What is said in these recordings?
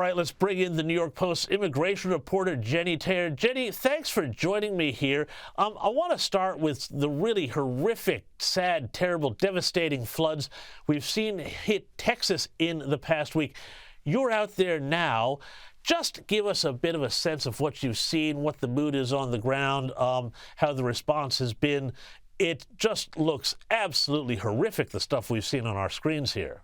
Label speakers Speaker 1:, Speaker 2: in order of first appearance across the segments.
Speaker 1: right, let's bring in the New York Post immigration reporter, Jennie Taer. Jennie, thanks for joining me here. I want to start with the really horrific, sad, terrible, devastating floods we've seen hit Texas in the past week. You're out there now. Just give us a bit of a sense of what you've seen, what the mood is on the ground, how the response has been. It just looks absolutely horrific, the stuff we've seen on our screens here.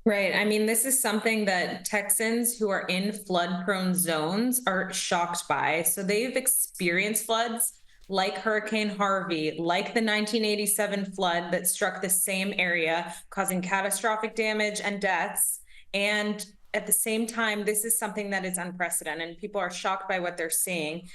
Speaker 2: Right. I mean, this is something that Texans who are in flood-prone zones are shocked by. So they've experienced floods like Hurricane Harvey, like the 1987 flood that struck the same area, causing catastrophic damage and deaths. And at the same time, this is something that is unprecedented, and people are shocked by what they're seeing.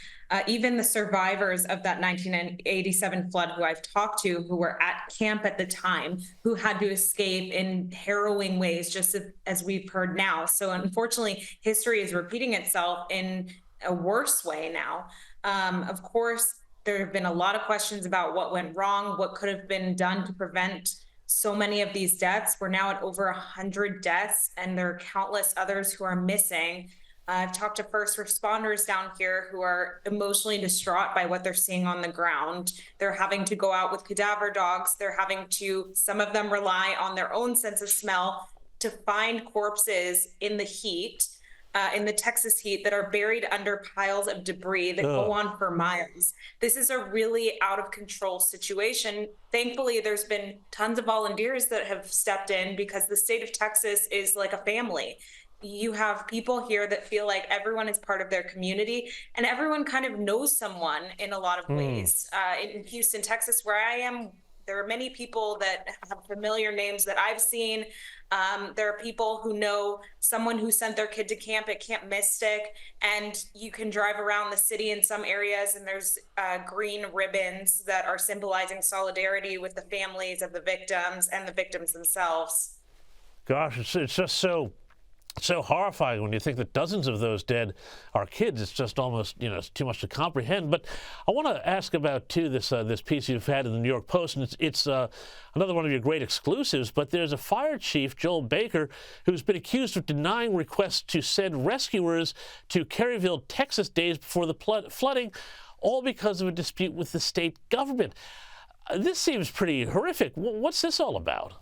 Speaker 2: Even the survivors of that 1987 flood who I've talked to, who were at camp at the time, who had to escape in harrowing ways, just as we've heard now. So unfortunately, history is repeating itself in a worse way now. Of course, there have been a lot of questions about what went wrong, what could have been done to prevent so many of these deaths. We're now at over 100 deaths, and there are countless others who are missing. I've talked to first responders down here who are emotionally distraught by what they're seeing on the ground. They're having to go out with cadaver dogs. They're having to, some of them rely on their own sense of smell to find corpses in the heat, in the Texas heat, that are buried under piles of debris that go on for miles. This is a really out of control situation. Thankfully, there's been tons of volunteers that have stepped in, because the state of Texas is like a family. You have people here that feel like everyone is part of their community, and everyone kind of knows someone in a lot of ways. In Houston, Texas, where I am, there are many people that have familiar names that I've seen. There are people who know someone who sent their kid to camp at Camp Mystic, and you can drive around the city in some areas, and there's green ribbons that are symbolizing solidarity with the families of the victims and the victims themselves.
Speaker 1: Gosh, it's just so horrifying when you think that dozens of those dead are kids. It's just almost, it's too much to comprehend. But I want to ask about, too, this piece you've had in the New York Post, and it's another one of your great exclusives. But there's a fire chief, Joel Baker, who's been accused of denying requests to send rescuers to Caryville, Texas, days before the flooding, all because of a dispute with the state government. This seems pretty horrific. What's this all about?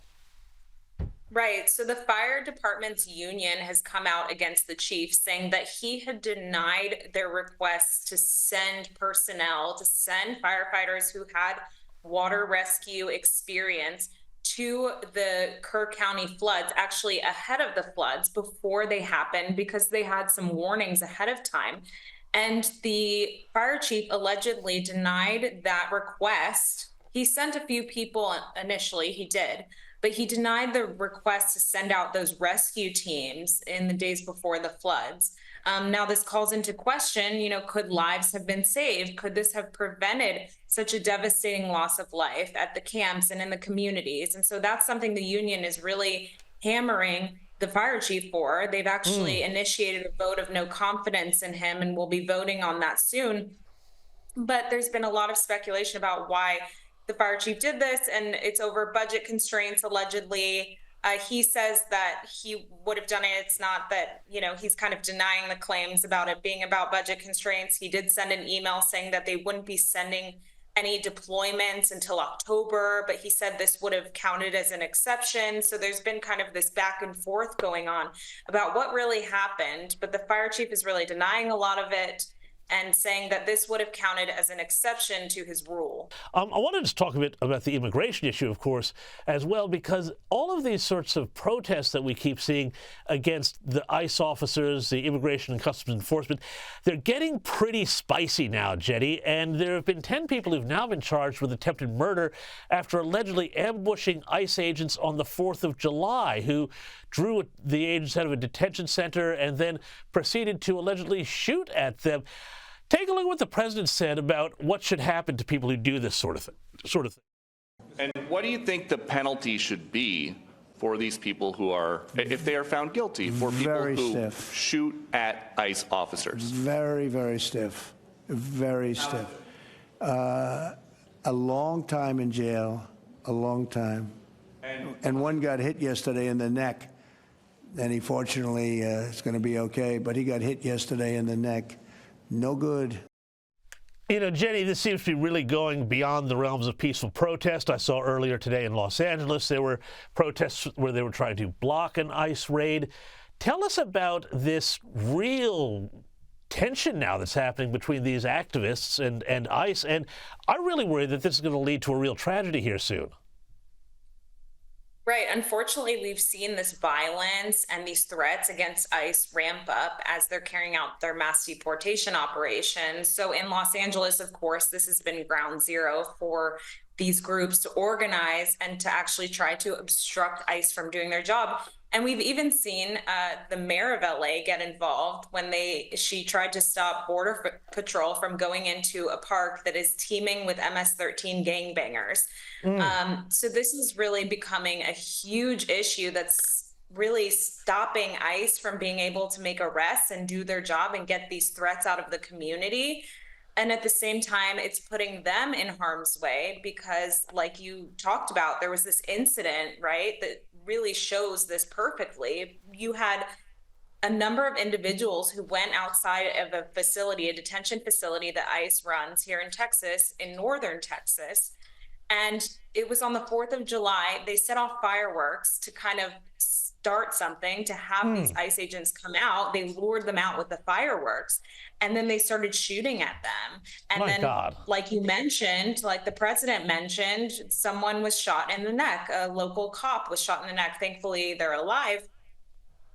Speaker 2: Right. So the fire department's union has come out against the chief, saying that he had denied their requests to send personnel, to send firefighters who had water rescue experience to the Kerr County floods, actually ahead of the floods, before they happened, because they had some warnings ahead of time. And the fire chief allegedly denied that request. He sent a few people initially, he did, but he denied the request to send out those rescue teams in the days before the floods. Now this calls into question, could lives have been saved? Could this have prevented such a devastating loss of life at the camps and in the communities? And so that's something the union is really hammering the fire chief for. They've actually initiated a vote of no confidence in him, and we'll be voting on that soon. But there's been a lot of speculation about why the fire chief did this, and it's over budget constraints, allegedly. He says that he would have done it. It's not that, he's kind of denying the claims about it being about budget constraints. He did send an email saying that they wouldn't be sending any deployments until October, but he said this would have counted as an exception. So there's been kind of this back and forth going on about what really happened, but the fire chief is really denying a lot of it and saying that this would have counted as an exception to his rule.
Speaker 1: I wanted to talk a bit about the immigration issue, of course, as well, because all of these sorts of protests that we keep seeing against the ICE officers, the Immigration and Customs Enforcement, they're getting pretty spicy now, Jennie, and there have been 10 people who've now been charged with attempted murder after allegedly ambushing ICE agents on the 4th of July, who drew the agents out of a detention center and then proceeded to allegedly shoot at them. Take a look at what the president said about what should happen to people who do this sort of thing.
Speaker 3: And what do you think the penalty should be for these people who are, if they are found guilty, for people who shoot at ICE officers?
Speaker 4: Very, very stiff. Very stiff. A long time in jail, a long time. And one got hit yesterday in the neck. and he fortunately is going to be okay. But he got hit yesterday in the neck. No good.
Speaker 1: You know, Jenny, this seems to be really going beyond the realms of peaceful protest. I saw earlier today in Los Angeles there were protests where they were trying to block an ICE raid. Tell us about this real tension now that's happening between these activists and ICE. And I really worry that this is going to lead to a real tragedy here soon.
Speaker 2: Right. Unfortunately, we've seen this violence and these threats against ICE ramp up as they're carrying out their mass deportation operations. So in Los Angeles, of course, this has been ground zero for these groups to organize and to actually try to obstruct ICE from doing their job. And we've even seen the mayor of LA get involved when she tried to stop Border Patrol from going into a park that is teeming with MS-13 gangbangers. So this is really becoming a huge issue that's really stopping ICE from being able to make arrests and do their job and get these threats out of the community. And at the same time, it's putting them in harm's way because, like you talked about, there was this incident, right, that really shows this perfectly. You had a number of individuals who went outside of a facility, a detention facility that ICE runs here in Texas, in northern Texas. And it was on the 4th of July. They set off fireworks to kind of start something, to have these ICE agents come out. They lured them out with the fireworks. And then they started shooting at them. And then, like you mentioned, like the president mentioned, someone was shot in the neck. A local cop was shot in the neck. Thankfully, they're alive.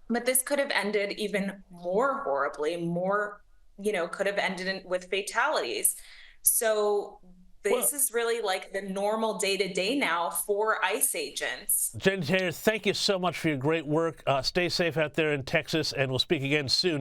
Speaker 2: But this could have ended even more horribly, could have ended with fatalities. So this is really like the normal day-to-day now for ICE agents.
Speaker 1: Jennie Taer, thank you so much for your great work. Stay safe out there in Texas, and we'll speak again soon.